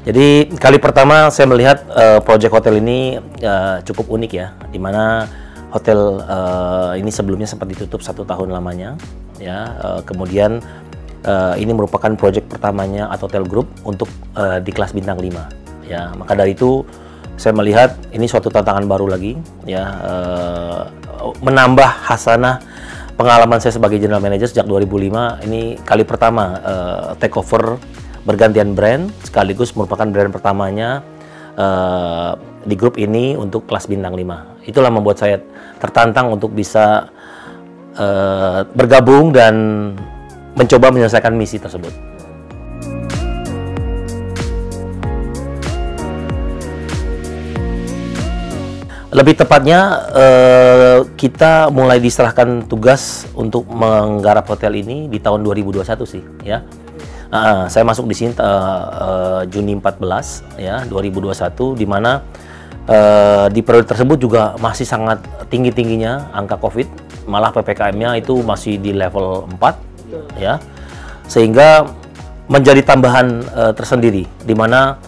Jadi kali pertama saya melihat proyek hotel ini cukup unik ya, di mana hotel ini sebelumnya sempat ditutup 1 tahun lamanya, ya. Kemudian ini merupakan proyek pertamanya Atotel Group untuk di kelas bintang 5, ya. Maka dari itu saya melihat ini suatu tantangan baru lagi, ya, menambah hasanah pengalaman saya sebagai general manager sejak 2005. Ini kali pertama take over bergantian brand, sekaligus merupakan brand pertamanya di grup ini untuk kelas bintang 5. Itulah membuat saya tertantang untuk bisa bergabung dan mencoba menyelesaikan misi tersebut. Lebih tepatnya kita mulai diserahkan tugas untuk menggarap hotel ini di tahun 2021 sih, ya. Saya masuk di sini Juni 14 ya 2021, di mana di periode tersebut juga masih sangat tinggi-tingginya angka Covid, malah PPKM-nya itu masih di level 4 ya, sehingga menjadi tambahan tersendiri, di mana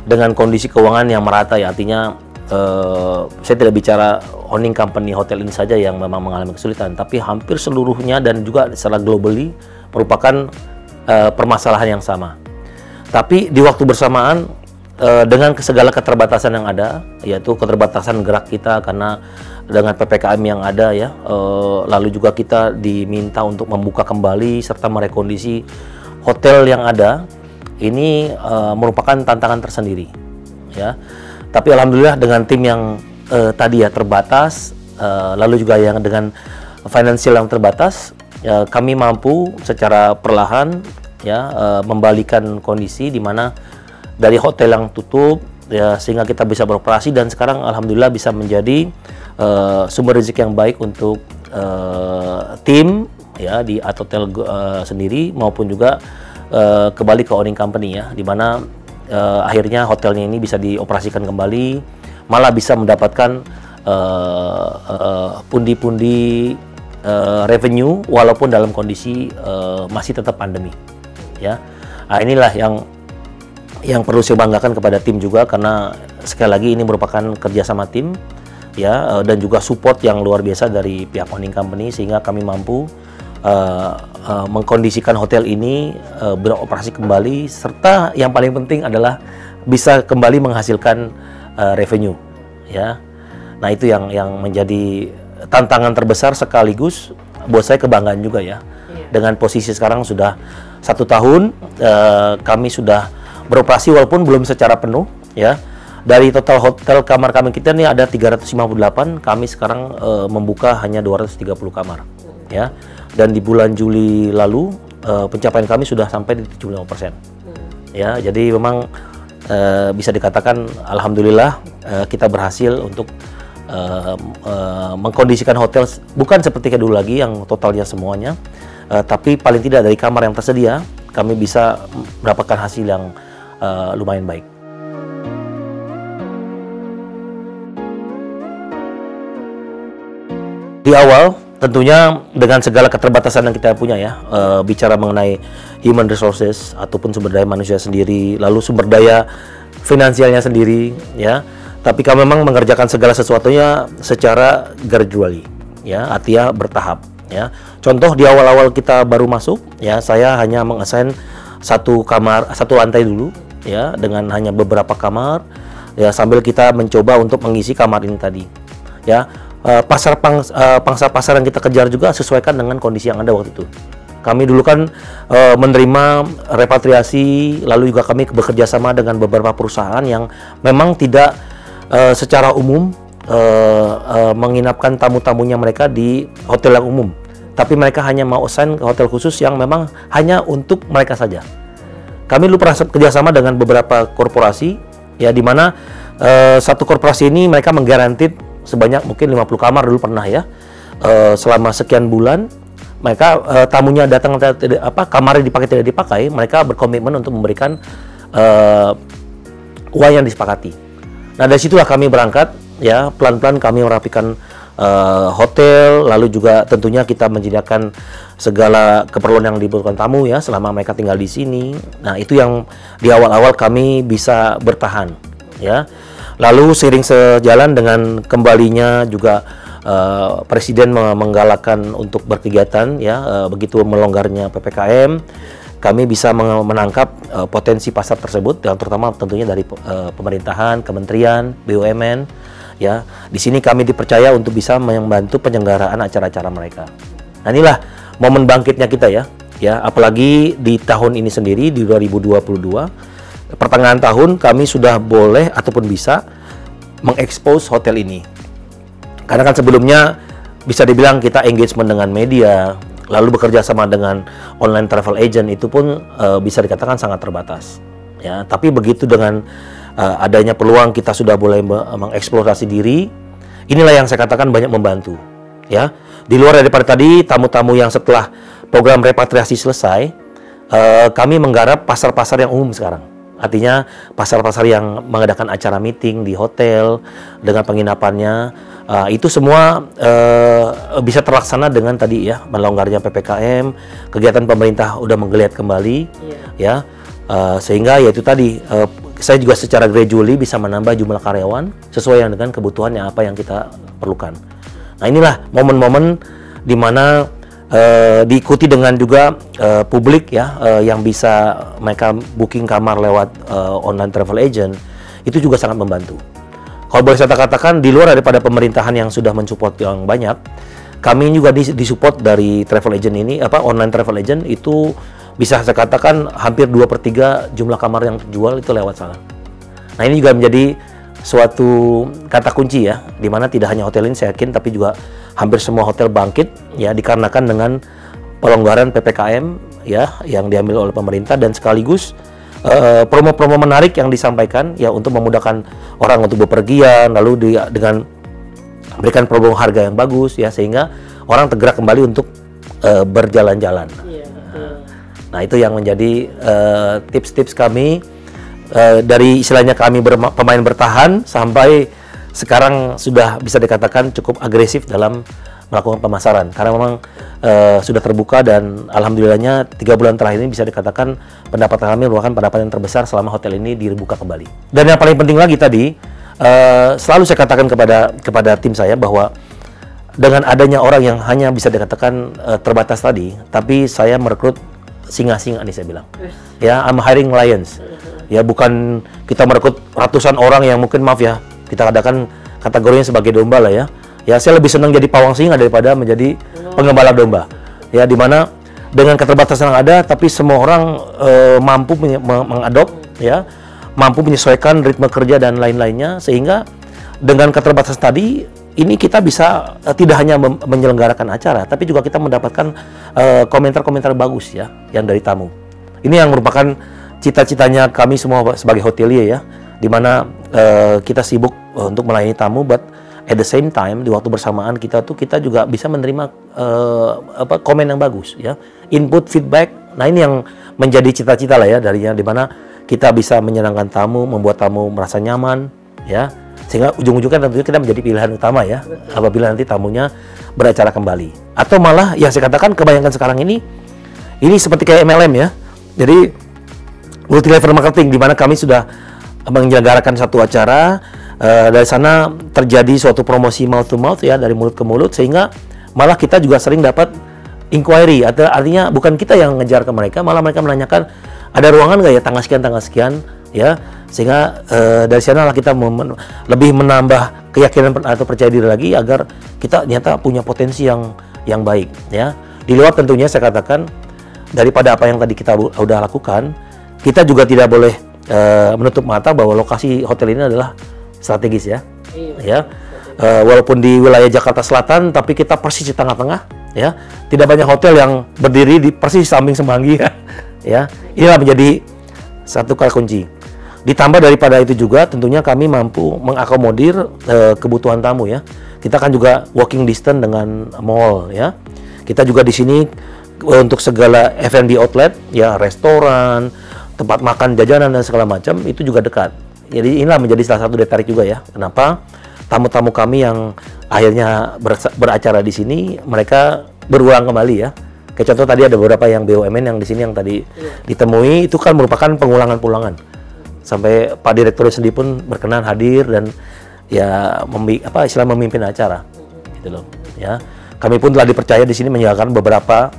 dengan kondisi keuangan yang merata ya, artinya saya tidak bicara owning company hotel ini saja yang memang mengalami kesulitan, tapi hampir seluruhnya dan juga secara globally merupakan permasalahan yang sama. Tapi di waktu bersamaan dengan segala keterbatasan yang ada, yaitu keterbatasan gerak kita karena dengan PPKM yang ada ya, lalu juga kita diminta untuk membuka kembali serta merekondisi hotel yang ada, ini merupakan tantangan tersendiri ya. Tapi alhamdulillah dengan tim yang tadi ya terbatas, lalu juga yang dengan finansial yang terbatas, ya, kami mampu secara perlahan ya membalikan kondisi di mana dari hotel yang tutup ya, sehingga kita bisa beroperasi, dan sekarang alhamdulillah bisa menjadi sumber rezeki yang baik untuk tim ya di Atotel sendiri, maupun juga kembali ke owning company ya, di mana akhirnya hotelnya ini bisa dioperasikan kembali, malah bisa mendapatkan pundi-pundi revenue walaupun dalam kondisi masih tetap pandemi ya. Nah, inilah yang perlu saya banggakan kepada tim juga, karena sekali lagi ini merupakan kerjasama tim ya, dan juga support yang luar biasa dari pihak owning company, sehingga kami mampu mengkondisikan hotel ini beroperasi kembali, serta yang paling penting adalah bisa kembali menghasilkan revenue ya. Nah, itu yang menjadi tantangan terbesar, sekaligus buat saya kebanggaan juga ya. Dengan posisi sekarang sudah 1 tahun kami sudah beroperasi walaupun belum secara penuh ya. Dari total hotel kamar kami kita ini ada 358, kami sekarang membuka hanya 230 kamar ya. Dan di bulan Juli lalu pencapaian kami sudah sampai di 75% ya. Jadi memang bisa dikatakan alhamdulillah kita berhasil untuk mengkondisikan hotel bukan seperti dulu lagi yang totalnya semuanya, tapi paling tidak dari kamar yang tersedia kami bisa mendapatkan hasil yang lumayan baik. Di awal tentunya dengan segala keterbatasan yang kita punya ya, bicara mengenai human resources ataupun sumber daya manusia sendiri, lalu sumber daya finansialnya sendiri ya. Tapi kami memang mengerjakan segala sesuatunya secara gradually ya, artinya bertahap ya. Contoh di awal-awal kita baru masuk ya, saya hanya mengassign 1 lantai dulu ya, dengan hanya beberapa kamar ya, sambil kita mencoba untuk mengisi kamar ini tadi ya. Pangsa pasar yang kita kejar juga sesuaikan dengan kondisi yang ada waktu itu. Kami dulu kan menerima repatriasi, lalu juga kami bekerja sama dengan beberapa perusahaan yang memang tidak secara umum menginapkan tamu-tamunya mereka di hotel yang umum, tapi mereka hanya mau assign ke hotel khusus yang memang hanya untuk mereka saja. Kami dulu pernah kerjasama dengan beberapa korporasi ya, di mana satu korporasi ini mereka menggaranti sebanyak mungkin 50 kamar dulu pernah ya, selama sekian bulan mereka tamunya datang kamarnya dipakai tidak dipakai, mereka berkomitmen untuk memberikan uang yang disepakati. Nah, dari situlah kami berangkat ya, pelan-pelan kami merapikan hotel, lalu juga tentunya kita menyediakan segala keperluan yang dibutuhkan tamu ya selama mereka tinggal di sini. Nah, itu yang di awal-awal kami bisa bertahan ya. Lalu seiring sejalan dengan kembalinya juga Presiden menggalakkan untuk berkegiatan ya, begitu melonggarnya PPKM, kami bisa menangkap potensi pasar tersebut, yang terutama tentunya dari pemerintahan, kementerian, BUMN ya. Di sini kami dipercaya untuk bisa membantu penyelenggaraan acara-acara mereka. Nah, inilah momen bangkitnya kita ya. Ya, apalagi di tahun ini sendiri di 2022 pertengahan tahun kami sudah boleh ataupun bisa mengekspos hotel ini. Karena kan sebelumnya bisa dibilang kita engagement dengan media, lalu bekerja sama dengan online travel agent itu pun bisa dikatakan sangat terbatas. Ya, tapi begitu dengan adanya peluang kita sudah boleh mengeksplorasi diri, inilah yang saya katakan banyak membantu. Ya, di luar daripada tadi tamu-tamu yang setelah program repatriasi selesai, kami menggarap pasar-pasar yang umum sekarang. Artinya pasar-pasar yang mengadakan acara meeting di hotel dengan penginapannya, itu semua bisa terlaksana dengan tadi ya melonggarnya PPKM, kegiatan pemerintah udah menggeliat kembali, ya sehingga yaitu tadi saya juga secara gradually bisa menambah jumlah karyawan sesuai dengan kebutuhan yang apa yang kita perlukan. Nah, inilah momen-momen di mana diikuti dengan juga publik ya yang bisa mereka booking kamar lewat online travel agent, itu juga sangat membantu. Kalau boleh saya katakan di luar daripada pemerintahan yang sudah mensupport yang banyak, kami juga disupport dari travel agent ini, online travel agent itu bisa saya katakan hampir 2/3 jumlah kamar yang terjual itu lewat sana. Nah, ini juga menjadi suatu kata kunci ya, di mana tidak hanya hotel ini saya yakin, tapi juga hampir semua hotel bangkit ya dikarenakan dengan pelonggaran PPKM ya yang diambil oleh pemerintah, dan sekaligus promo-promo menarik yang disampaikan ya untuk memudahkan orang untuk bepergian, lalu dengan memberikan promo harga yang bagus ya sehingga orang tergerak kembali untuk berjalan-jalan. Nah, itu yang menjadi tips-tips kami dari istilahnya kami pemain bertahan sampai sekarang sudah bisa dikatakan cukup agresif dalam melakukan pemasaran, karena memang sudah terbuka, dan alhamdulillahnya 3 bulan terakhir ini bisa dikatakan pendapatan kami merupakan pendapatan yang terbesar selama hotel ini dibuka kembali. Dan yang paling penting lagi tadi, selalu saya katakan kepada tim saya bahwa dengan adanya orang yang hanya bisa dikatakan terbatas tadi, tapi saya merekrut singa-singa nih saya bilang. Ya, I'm hiring lions. Ya, bukan kita merekrut ratusan orang yang mungkin maaf ya, kita katakan kategorinya sebagai domba lah ya. Ya, saya lebih senang jadi pawang singa daripada menjadi penggembala domba. Ya, di mana dengan keterbatasan yang ada, tapi semua orang mampu mengadop, ya, mampu menyesuaikan ritme kerja dan lain-lainnya, sehingga dengan keterbatasan tadi, ini kita bisa tidak hanya menyelenggarakan acara, tapi juga kita mendapatkan komentar-komentar bagus ya, yang dari tamu. Ini yang merupakan cita-citanya kami semua sebagai hotelier ya, di mana kita sibuk untuk melayani tamu, but at the same time di waktu bersamaan kita juga bisa menerima komen yang bagus ya, input feedback. Nah, ini yang menjadi cita-cita lah ya darinya, di mana kita bisa menyenangkan tamu, membuat tamu merasa nyaman ya, sehingga ujung-ujungnya tentunya kita menjadi pilihan utama ya apabila nanti tamunya beracara kembali. Atau malah yang saya katakan kebanyakan sekarang ini seperti kayak MLM ya, jadi multi level marketing, di mana kami sudah menyelenggarakan satu acara, dari sana terjadi suatu promosi mouth to mouth ya, dari mulut ke mulut, sehingga malah kita juga sering dapat inquiry, artinya bukan kita yang ngejar ke mereka, malah mereka menanyakan ada ruangan nggak ya tanggal sekian ya, sehingga dari sana lah kita lebih menambah keyakinan atau percaya diri lagi agar kita ternyata punya potensi yang baik ya. Di luar tentunya saya katakan daripada apa yang tadi kita udah lakukan, kita juga tidak boleh menutup mata bahwa lokasi hotel ini adalah strategis ya. Ya. Walaupun di wilayah Jakarta Selatan, tapi kita persis di tengah-tengah ya. Tidak banyak hotel yang berdiri di persis samping Semanggi ya. Inilah menjadi satu kata kunci. Ditambah daripada itu juga tentunya kami mampu mengakomodir kebutuhan tamu ya. Kita kan juga walking distance dengan mall ya. Kita juga di sini untuk segala F&B outlet ya, restoran, tempat makan, jajanan dan segala macam itu juga dekat. Jadi inilah menjadi salah satu daya tarik juga ya. Kenapa? tamu-tamu kami yang akhirnya beracara di sini, mereka berulang kembali ya. Kayak contoh tadi ada beberapa yang BUMN yang di sini yang tadi ditemui, itu kan merupakan pengulangan-pengulangan. Sampai Pak Direktur sendiri pun berkenan hadir dan ya istilah memimpin acara, gitu loh. Ya, kami pun telah dipercaya di sini menyelenggarakan beberapa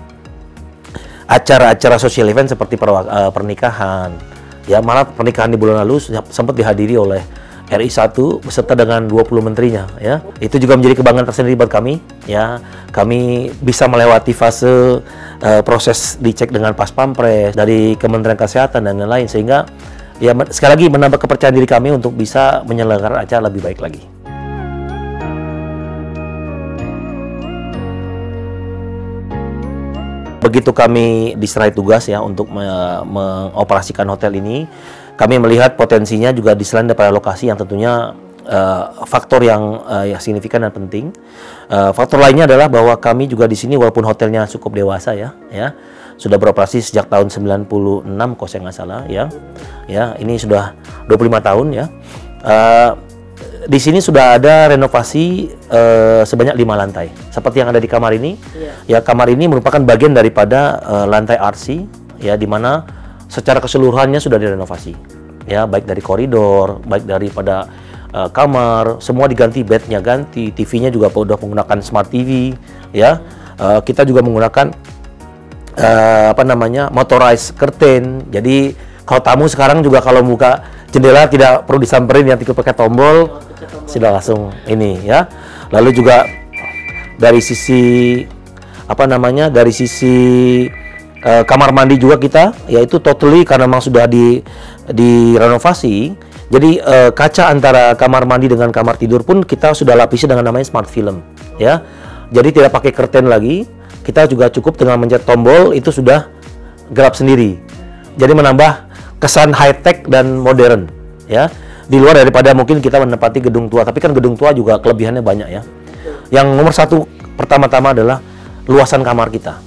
acara-acara social event seperti pernikahan. Ya, malah pernikahan di bulan lalu sempat dihadiri oleh RI 1 beserta dengan 20 menterinya ya. Itu juga menjadi kebanggaan tersendiri buat kami ya. Kami bisa melewati fase proses dicek dengan Pas Pampres dari Kementerian Kesehatan dan lain-lain, sehingga ya sekali lagi menambah kepercayaan diri kami untuk bisa menyelenggarakan acara lebih baik lagi. Begitu kami diserai tugas ya untuk mengoperasikan hotel ini, kami melihat potensinya juga di selain daripada lokasi yang tentunya faktor yang signifikan dan penting. Faktor lainnya adalah bahwa kami juga di sini walaupun hotelnya cukup dewasa ya, sudah beroperasi sejak tahun 96 kalau saya nggak salah ya. Ya, ini sudah 25 tahun ya. Di sini sudah ada renovasi sebanyak 5 lantai. Seperti yang ada di kamar ini. Ya, kamar ini merupakan bagian daripada lantai RC ya, di mana secara keseluruhannya sudah direnovasi. Ya, baik dari koridor, baik daripada kamar, semua diganti, bednya ganti, TV-nya juga udah menggunakan smart TV ya. Kita juga menggunakan motorized curtain. Jadi kalau tamu sekarang juga kalau buka jendela tidak perlu disamperin, yang tinggal pakai tombol sudah langsung ini ya. Lalu juga dari sisi kamar mandi juga kita yaitu totally karena memang sudah direnovasi. Jadi kaca antara kamar mandi dengan kamar tidur pun kita sudah lapisi dengan namanya smart film ya. Jadi tidak pakai curtain lagi. Kita juga cukup dengan mencet tombol itu sudah gelap sendiri. Jadi menambah kesan high tech dan modern ya. Di luar daripada mungkin kita menempati gedung tua, tapi kan gedung tua juga kelebihannya banyak ya. Yang nomor satu pertama-tama adalah luasan kamar kita.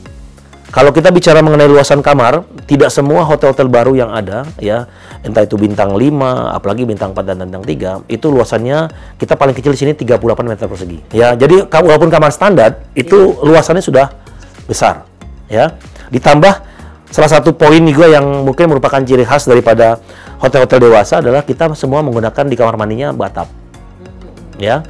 Kalau kita bicara mengenai luasan kamar, tidak semua hotel-hotel baru yang ada ya, entah itu bintang 5, apalagi bintang 4 dan bintang 3, itu luasannya kita paling kecil di sini 38 meter persegi. Ya, jadi walaupun kamar standar itu luasannya sudah besar ya. Ditambah salah satu poin juga yang mungkin merupakan ciri khas daripada hotel-hotel dewasa adalah kita semua menggunakan di kamar mandinya bathtub ya.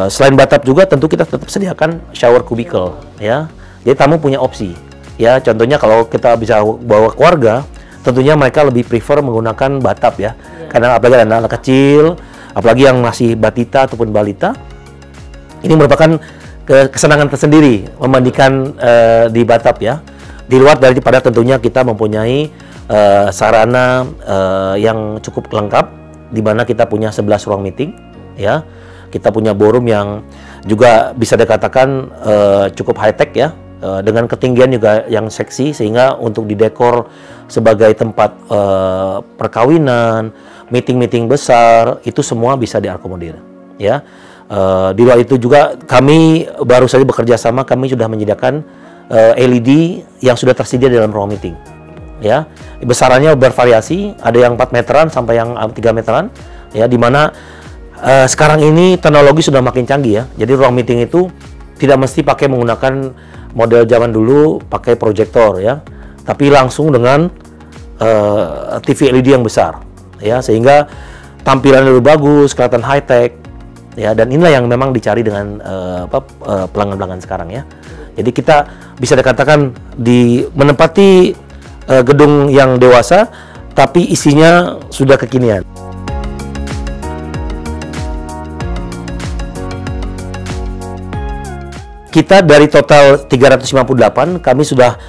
Selain bathtub juga tentu kita tetap sediakan shower cubicle ya. Jadi tamu punya opsi ya. Contohnya kalau kita bisa bawa keluarga, tentunya mereka lebih prefer menggunakan bathtub ya. Karena apalagi ada anak kecil, apalagi yang masih batita ataupun balita, ini merupakan kesenangan tersendiri memandikan di bathtub ya. Di luar daripada tentunya kita mempunyai sarana yang cukup lengkap, di mana kita punya 11 ruang meeting ya. Kita punya ballroom yang juga bisa dikatakan cukup high tech ya, dengan ketinggian juga yang seksi, sehingga untuk didekor sebagai tempat perkawinan, meeting-meeting besar, itu semua bisa diakomodir ya. Di luar itu juga kami baru saja bekerja sama, kami sudah menyediakan LED yang sudah tersedia dalam ruang meeting ya. Besarannya bervariasi, ada yang 4 meteran sampai yang 3 meteran ya, dimana sekarang ini teknologi sudah makin canggih ya. Jadi ruang meeting itu tidak mesti pakai menggunakan model zaman dulu pakai proyektor ya, tapi langsung dengan TV LED yang besar ya, sehingga tampilan lebih bagus, kelihatan high tech ya. Dan inilah yang memang dicari dengan pelanggan-pelanggan sekarang ya. Jadi kita bisa dikatakan menempati gedung yang dewasa, tapi isinya sudah kekinian. Kita dari total 358, kami sudah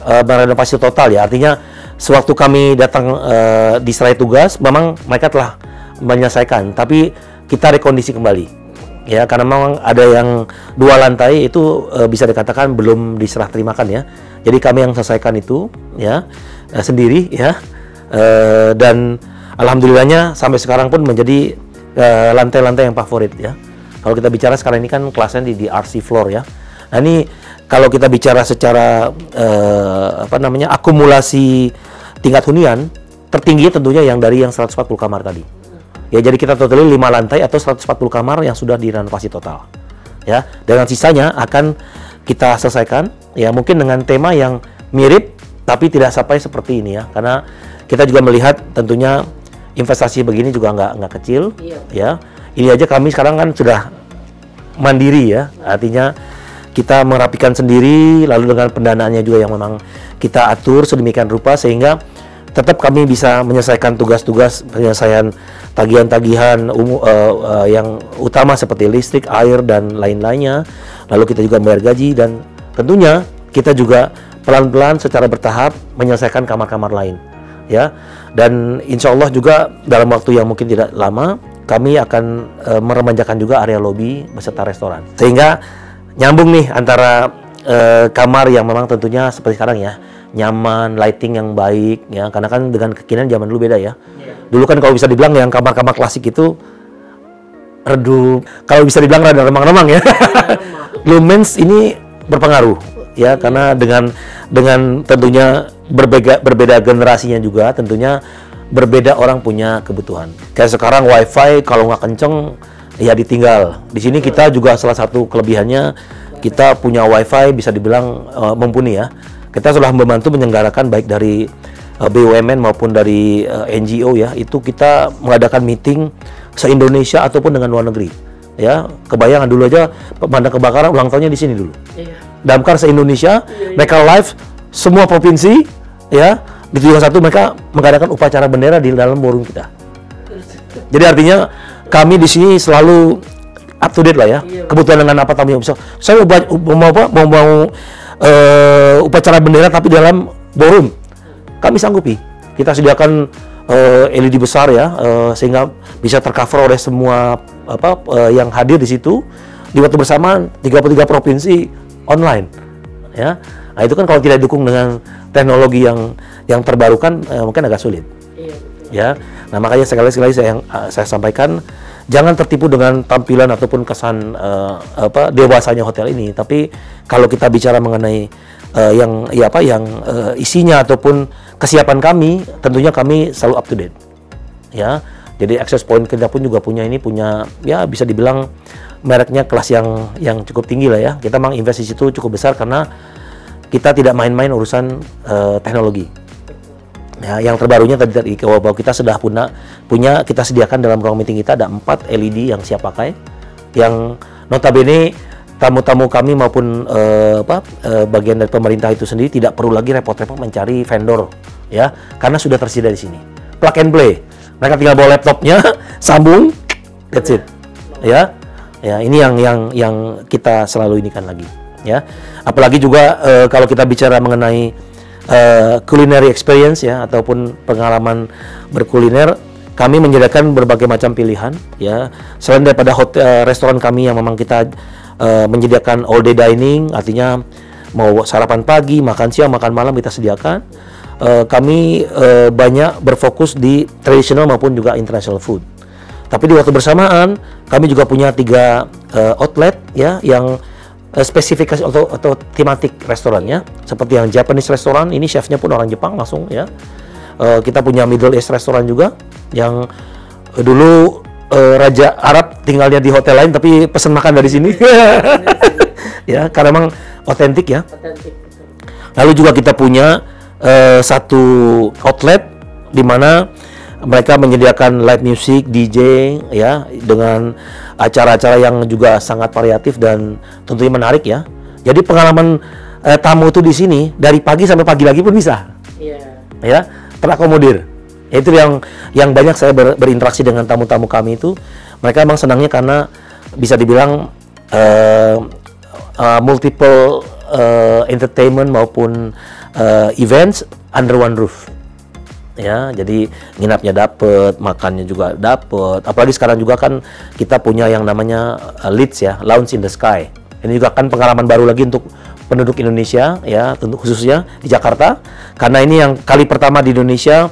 merenovasi total ya. Artinya sewaktu kami datang diserai tugas, memang mereka telah menyelesaikan, tapi kita rekondisi kembali ya, karena memang ada yang 2 lantai itu bisa dikatakan belum diserah terimakan ya. Jadi kami yang selesaikan itu ya sendiri ya, dan alhamdulillahnya sampai sekarang pun menjadi lantai-lantai yang favorit ya. Kalau kita bicara sekarang ini kan kelasnya di RC floor ya. Nah ini kalau kita bicara secara akumulasi tingkat hunian, tertinggi tentunya yang dari yang 140 kamar tadi. Ya, jadi kita total 5 lantai atau 140 kamar yang sudah direnovasi total. Ya, dengan sisanya akan kita selesaikan ya, mungkin dengan tema yang mirip tapi tidak sampai seperti ini ya. Karena kita juga melihat tentunya investasi begini juga nggak kecil ya. Ini aja kami sekarang kan sudah mandiri ya. Artinya kita merapikan sendiri, lalu dengan pendanaannya juga yang memang kita atur sedemikian rupa sehingga tetap kami bisa menyelesaikan tugas-tugas penyelesaian tagihan-tagihan yang utama seperti listrik, air, dan lain-lainnya. Lalu kita juga membayar gaji dan tentunya kita juga pelan-pelan secara bertahap menyelesaikan kamar-kamar lain. Ya, dan insya Allah juga dalam waktu yang mungkin tidak lama kami akan meremajakan juga area lobi beserta restoran. Sehingga nyambung nih antara kamar yang memang tentunya seperti sekarang ya, nyaman, lighting yang baik ya, karena kan dengan kekinian zaman dulu beda ya. Dulu kan kalau bisa dibilang yang kamar-kamar klasik itu redup, kalau bisa dibilang rada remang-remang ya. Lumens ini berpengaruh ya, karena dengan tentunya berbeda generasinya juga, tentunya berbeda orang punya kebutuhan. Kayak sekarang wifi kalau nggak kenceng ya ditinggal. Di sini kita juga salah satu kelebihannya kita punya wifi bisa dibilang mumpuni ya. Kita sudah membantu menyelenggarakan baik dari BUMN maupun dari NGO ya. Itu kita mengadakan meeting se-Indonesia ataupun dengan luar negeri. Ya, kebayangan dulu aja pemadam kebakaran ulang tahunnya di sini dulu. Damkar se-Indonesia, mereka live semua provinsi ya. Di 71 mereka mengadakan upacara bendera di dalam ballroom kita. Jadi artinya kami di sini selalu up to date lah ya. Kebutuhan dengan apa tamu yang bisa. Saya mau upacara bendera tapi dalam ballroom. Kami sanggupi. Kita sediakan LED besar ya, sehingga bisa tercover oleh semua yang hadir di situ di waktu bersamaan 33 provinsi online. Ya. Nah, itu kan kalau tidak didukung dengan teknologi yang terbarukan mungkin agak sulit. Ya. Nah, makanya sekali-sekali saya sampaikan jangan tertipu dengan tampilan ataupun kesan dewasanya hotel ini, tapi kalau kita bicara mengenai isinya ataupun kesiapan kami, tentunya kami selalu up to date. Ya. Jadi access point kita pun juga punya ya bisa dibilang mereknya kelas yang cukup tinggi lah ya. Kita memang investasi itu cukup besar karena kita tidak main-main urusan teknologi. Ya, yang terbarunya tadi bahwa kita sudah punya kita sediakan dalam ruang meeting kita ada 4 LED yang siap pakai, yang notabene tamu-tamu kami maupun bagian dari pemerintah itu sendiri tidak perlu lagi repot-repot mencari vendor ya, karena sudah tersedia di sini. Plug and play. Mereka tinggal bawa laptopnya, sambung, that's it. Ya. Ya, ini yang kita selalu inikan lagi ya. Apalagi juga kalau kita bicara mengenai culinary experience ya ataupun pengalaman berkuliner, kami menyediakan berbagai macam pilihan ya. Selain daripada restoran kami yang memang kita menyediakan all day dining, artinya mau sarapan pagi, makan siang, makan malam kita sediakan. Kami banyak berfokus di traditional maupun juga international food. Tapi di waktu bersamaan kami juga punya 3 outlet ya yang spesifikasi atau tematik restorannya, seperti yang Japanese restoran, ini chefnya pun orang Jepang langsung ya. Kita punya Middle East restoran juga yang dulu Raja Arab tinggalnya di hotel lain tapi pesan makan dari sini. Ya, karena memang otentik ya. Lalu juga kita punya satu outlet di mana mereka menyediakan live music, DJ ya, dengan acara-acara yang juga sangat variatif dan tentunya menarik ya. Jadi pengalaman tamu itu di sini dari pagi sampai pagi lagi pun bisa. Ya, terakomodir. Itu yang banyak saya berinteraksi dengan tamu-tamu kami itu, mereka memang senangnya karena bisa dibilang multiple entertainment maupun events under one roof. Ya, jadi nginapnya dapet, makannya juga dapet. Apalagi sekarang juga kan kita punya yang namanya Leeds ya, Lounge in the Sky. Ini juga kan pengalaman baru lagi untuk penduduk Indonesia ya, tentu khususnya di Jakarta. Karena ini yang kali pertama di Indonesia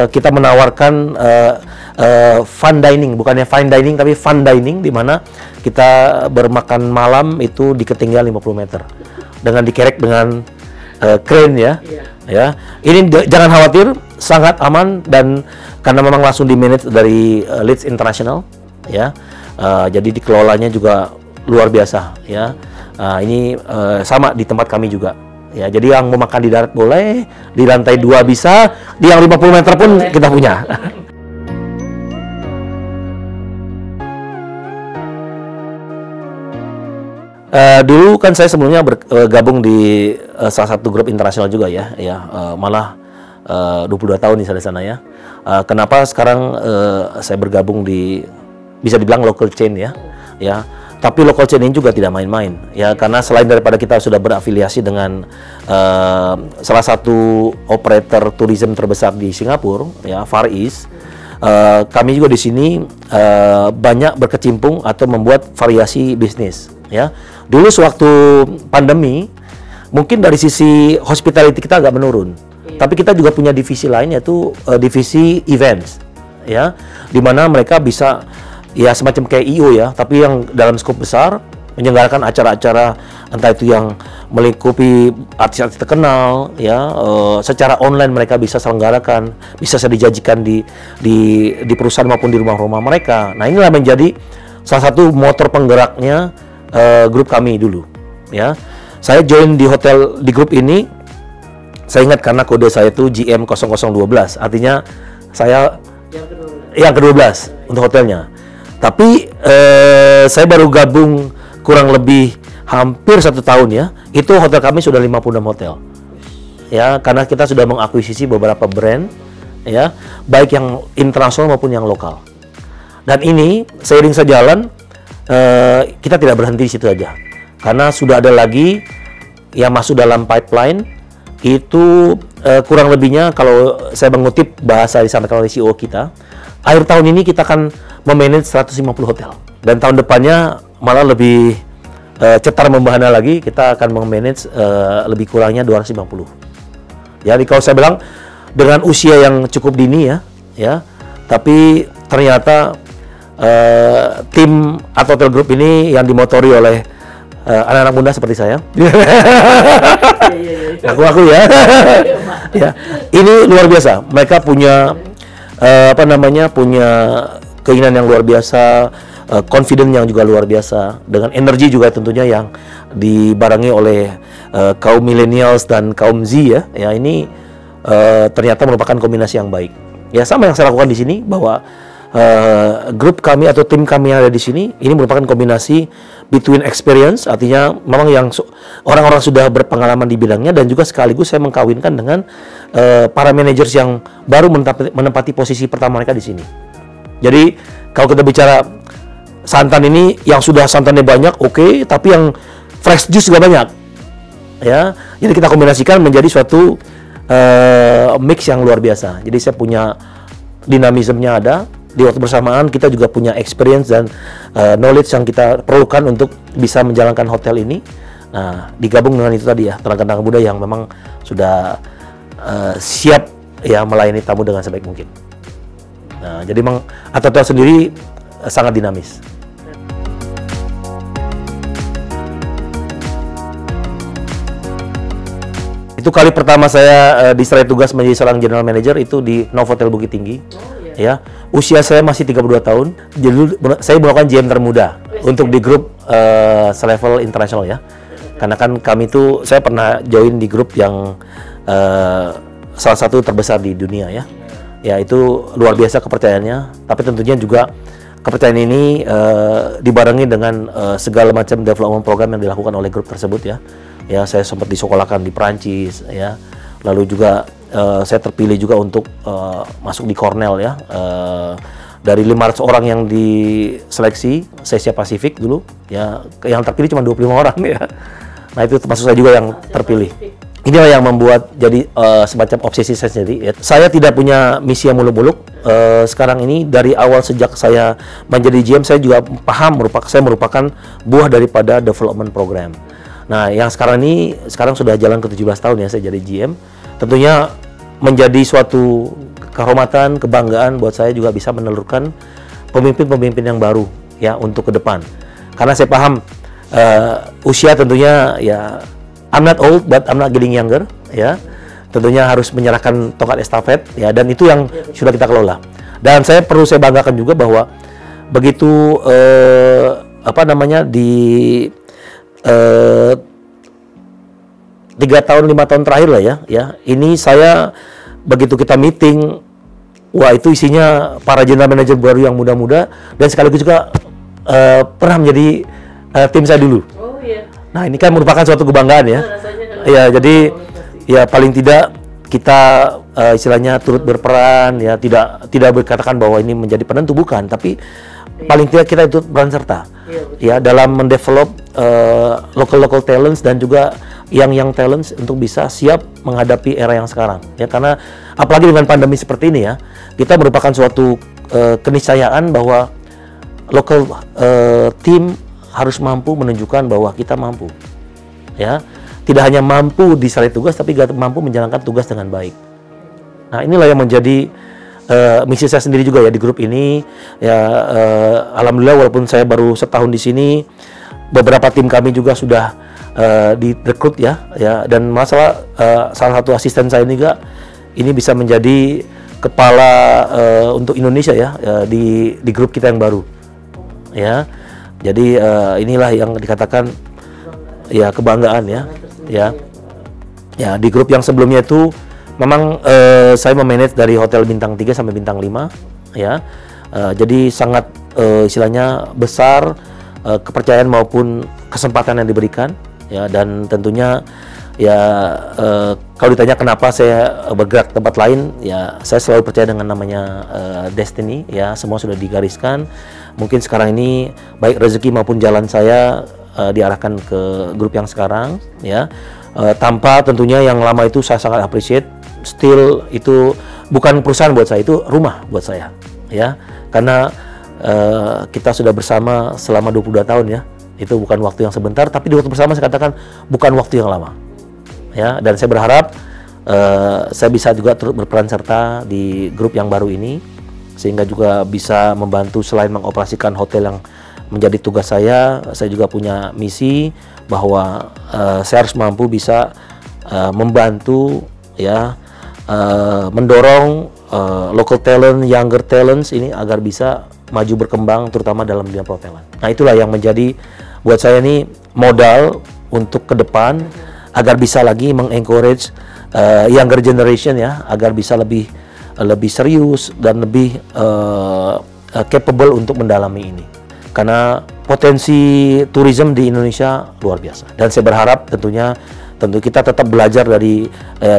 kita menawarkan fun dining, bukannya fine dining tapi fun dining, di mana kita bermakan malam itu di ketinggian 50 meter dengan dikerek dengan crane ya. Ya, ini jangan khawatir, sangat aman dan karena memang langsung di manage dari Leeds International ya. Jadi dikelolanya juga luar biasa ya. Ini sama di tempat kami juga. Ya, jadi yang mau makan di darat boleh, di lantai 2 bisa, di yang 50 meter pun kita punya. Dulu kan saya sebelumnya bergabung di salah satu grup internasional juga ya, malah 22 tahun di sana ya. Kenapa sekarang saya bergabung di bisa dibilang local chain ya. Tapi local chain ini juga tidak main-main ya, karena selain daripada kita sudah berafiliasi dengan salah satu operator tourism terbesar di Singapura ya, Far East, kami juga di sini banyak berkecimpung atau membuat variasi bisnis ya. Dulu sewaktu pandemi mungkin dari sisi hospitality kita agak menurun, tapi kita juga punya divisi lain yaitu divisi events ya, di mana mereka bisa ya semacam kayak IO ya, tapi yang dalam skop besar menyelenggarakan acara-acara entah itu yang melingkupi artis-artis terkenal ya, secara online mereka bisa selenggarakan, bisa dijanjikan di perusahaan maupun di rumah-rumah mereka. Nah, inilah menjadi salah satu motor penggeraknya grup kami dulu ya. Saya join di grup ini, saya ingat karena kode saya itu GM 0012, artinya saya yang ke-12 untuk hotelnya. Tapi saya baru gabung kurang lebih hampir 1 tahun ya. Itu hotel kami sudah 56 hotel. Ya, karena kita sudah mengakuisisi beberapa brand ya, baik yang internasional maupun yang lokal. Dan ini seiring sejalan kita tidak berhenti di situ saja. Karena sudah ada lagi yang masuk dalam pipeline itu kurang lebihnya kalau saya mengutip bahasa disampaikan oleh CEO kita, akhir tahun ini kita akan memanage 150 hotel. Dan tahun depannya malah lebih cetar membahana lagi, kita akan memanage lebih kurangnya 250. Jadi kalau saya bilang dengan usia yang cukup dini ya, tapi ternyata tim atau hotel group ini yang dimotori oleh anak-anak muda seperti saya. Aku ya. Ya. Ini luar biasa. Mereka punya punya keinginan yang luar biasa, confident yang juga luar biasa, dengan energi juga tentunya yang dibarengi oleh kaum millennials dan kaum Z ya. Ya, ini ternyata merupakan kombinasi yang baik. Ya, sama yang saya lakukan di sini bahwa grup kami atau tim kami yang ada di sini ini merupakan kombinasi between experience, artinya memang yang orang-orang sudah berpengalaman di bidangnya, dan juga sekaligus saya mengkawinkan dengan para managers yang baru menempati posisi pertama mereka di sini. Jadi kalau kita bicara santan ini yang sudah santannya banyak, oke, tapi yang fresh juice juga banyak. Ya, jadi kita kombinasikan menjadi suatu mix yang luar biasa. Jadi saya punya dinamismenya ada, di waktu bersamaan kita juga punya experience dan knowledge yang kita perlukan untuk bisa menjalankan hotel ini. Nah, digabung dengan itu tadi ya, tenaga-tenaga muda yang memang sudah siap ya melayani tamu dengan sebaik mungkin. Nah, jadi memang hotel sendiri sangat dinamis. Itu kali pertama saya diserai tugas menjadi seorang general manager itu di Novotel Bukit Tinggi. Ya, usia saya masih 32 tahun. Jadi saya merupakan GM termuda untuk di grup selevel internasional ya. Karena kan kami itu, saya pernah join di grup yang salah satu terbesar di dunia ya. Ya, itu luar biasa kepercayaannya. Tapi tentunya juga kepercayaan ini dibarengi dengan segala macam development program yang dilakukan oleh grup tersebut ya. Ya, saya sempat disekolahkan di Perancis ya. Lalu juga saya terpilih juga untuk masuk di Cornell ya. Dari 500 orang yang diseleksi, Asia Pasifik dulu ya, yang terpilih cuma 25 orang ya. Nah, itu termasuk saya juga yang terpilih. Inilah yang membuat jadi semacam obsesi saya sendiri. Ya. Saya tidak punya misi yang muluk-muluk. Sekarang ini dari awal sejak saya menjadi GM, saya juga paham saya merupakan buah daripada development program. Nah, yang sekarang sudah jalan ke 17 tahun ya saya jadi GM. Tentunya menjadi suatu kehormatan, kebanggaan buat saya juga bisa menelurkan pemimpin-pemimpin yang baru ya untuk ke depan. Karena saya paham usia tentunya ya, I'm not old but I'm not getting younger ya. tentunya harus menyerahkan tongkat estafet ya, dan itu yang sudah kita kelola. Dan saya banggakan juga bahwa begitu di 3 tahun 5 tahun terakhir lah ya, ini saya begitu kita meeting, wah itu isinya para general manager baru yang muda-muda dan sekaligus juga pernah menjadi tim saya dulu. Oh iya. Nah ini kan merupakan suatu kebanggaan ya. Ya jadi ya paling tidak kita istilahnya turut berperan ya, tidak berkatakan bahwa ini menjadi penentu, bukan, tapi paling tidak kita itu peran serta ya dalam mendevelop local talents dan juga young talents untuk bisa siap menghadapi era yang sekarang ya, karena apalagi dengan pandemi seperti ini ya, kita merupakan suatu keniscayaan bahwa local team harus mampu menunjukkan bahwa kita mampu ya, tidak hanya mampu disalih tugas tapi juga mampu menjalankan tugas dengan baik. Nah inilah yang menjadi misi saya sendiri juga ya di grup ini ya. Alhamdulillah walaupun saya baru setahun di sini, beberapa tim kami juga sudah direkrut ya, dan masalah salah satu asisten saya juga ini bisa menjadi kepala untuk Indonesia ya, di grup kita yang baru ya. Jadi inilah yang dikatakan ya kebanggaan ya di grup yang sebelumnya itu memang saya memanage dari hotel bintang 3 sampai bintang 5 ya. Jadi sangat istilahnya besar kepercayaan maupun kesempatan yang diberikan ya, dan tentunya ya kalau ditanya kenapa saya bergerak tempat lain ya, saya selalu percaya dengan namanya destiny ya, semua sudah digariskan. Mungkin sekarang ini baik rezeki maupun jalan saya diarahkan ke grup yang sekarang ya, tanpa tentunya yang lama itu saya sangat appreciate. Still itu bukan perusahaan buat saya, itu rumah buat saya ya, karena kita sudah bersama selama 22 tahun ya. Itu bukan waktu yang sebentar, tapi di waktu bersama saya katakan bukan waktu yang lama ya. Dan saya berharap saya bisa juga turut berperan serta di grup yang baru ini, sehingga juga bisa membantu selain mengoperasikan hotel yang menjadi tugas saya juga punya misi bahwa saya harus mampu bisa membantu ya, mendorong local talent, younger talents ini agar bisa maju berkembang terutama dalam dunia perhotelan. Nah itulah yang menjadi buat saya ini modal untuk ke depan agar bisa lagi mengencourage younger generation ya, agar bisa lebih serius dan lebih capable untuk mendalami ini. Karena potensi tourism di Indonesia luar biasa. Dan saya berharap tentu kita tetap belajar dari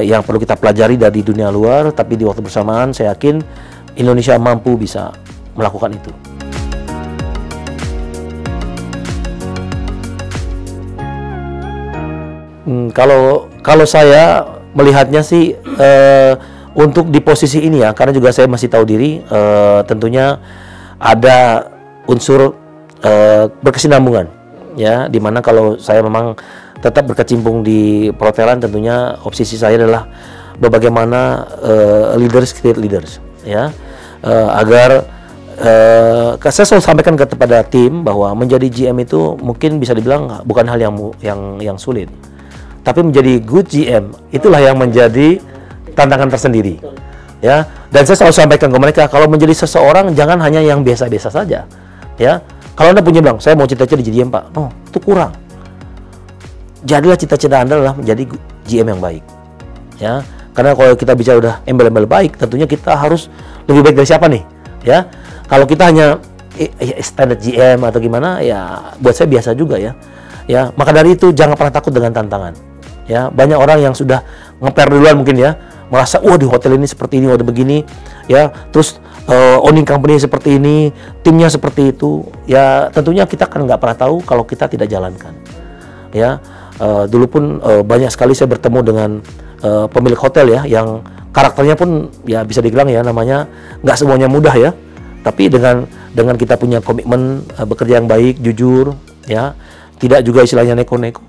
yang perlu kita pelajari dari dunia luar, tapi di waktu bersamaan saya yakin Indonesia mampu bisa melakukan itu. Kalau saya melihatnya sih untuk di posisi ini ya, karena juga saya masih tahu diri, tentunya ada unsur berkesinambungan ya, dimana kalau saya memang tetap berkecimpung di perhotelan, tentunya obsesi saya adalah bagaimana leaders create leaders ya, agar saya selalu sampaikan kepada tim bahwa menjadi GM itu mungkin bisa dibilang bukan hal yang sulit, tapi menjadi good GM itulah yang menjadi tantangan tersendiri ya. Dan saya selalu sampaikan ke mereka, kalau menjadi seseorang jangan hanya yang biasa-biasa saja ya. Kalau Anda punya bilang saya mau cita-cita jadi GM Pak, no, itu kurang. Jadilah cita-cita Anda adalah menjadi GM yang baik ya. Karena kalau kita bicara udah embel-embel baik, tentunya kita harus lebih baik dari siapa nih ya. Kalau kita hanya standar GM atau gimana ya, buat saya biasa juga ya. Maka dari itu jangan pernah takut dengan tantangan ya. Banyak orang yang sudah ngeper duluan mungkin ya, merasa wah di hotel ini seperti ini, udah begini ya, terus owning company seperti ini, timnya seperti itu ya. Tentunya kita kan nggak pernah tahu kalau kita tidak jalankan ya. Dulu pun banyak sekali saya bertemu dengan pemilik hotel ya, yang karakternya pun ya bisa dibilang ya, namanya nggak semuanya mudah ya, tapi dengan kita punya komitmen bekerja yang baik, jujur ya, tidak juga istilahnya neko-neko,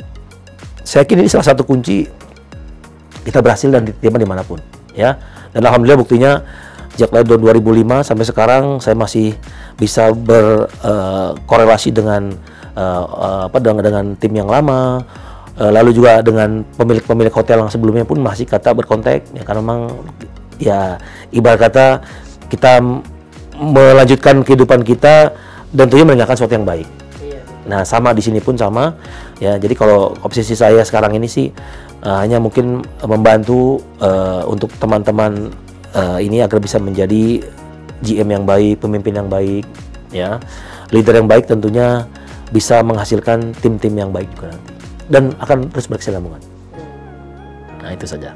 saya yakin ini salah satu kunci kita berhasil dan diterima dimanapun ya. Dan alhamdulillah buktinya sejak tahun 2005 sampai sekarang saya masih bisa berkorelasi dengan tim yang lama, Lalu juga dengan pemilik-pemilik hotel yang sebelumnya pun masih kata berkontak, ya karena memang ya ibarat kata kita melanjutkan kehidupan kita dan tentunya meninggalkan sesuatu yang baik. Nah sama di sini pun sama, ya jadi kalau obsesi saya sekarang ini sih hanya mungkin membantu untuk teman-teman ini agar bisa menjadi GM yang baik, pemimpin yang baik, ya leader yang baik tentunya bisa menghasilkan tim-tim yang baik juga nanti. Dan akan terus berkesinambungan. Nah itu saja.